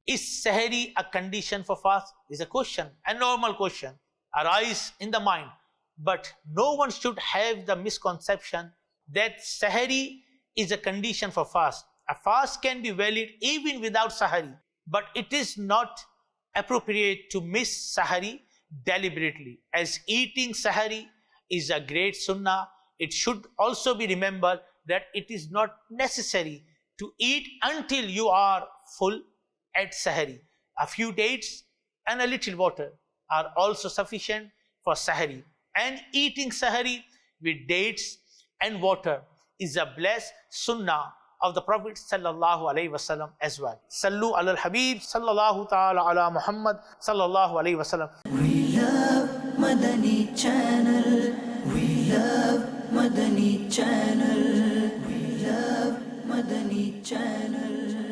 Is Sahari a condition for fast? Is a question, a normal question arise in the mind. But no one should have the misconception that Sahari is a condition for fast. A fast can be valid even without Sahari, but it is not appropriate to miss Sahari deliberately. As eating Sahari is a great Sunnah, it should also be remembered that it is not necessary to eat until you are full at Sahari. A few dates and a little water are also sufficient for Sahari. And eating Sahari with dates and water is a blessed Sunnah of the Prophet sallallahu alaihi wasallam as well. Sallu ala al-Habib sallallahu ta'ala ala Muhammad sallallahu alaihi wasallam. We love Madani Channel. We love Madani Channel. We love Madani Channel.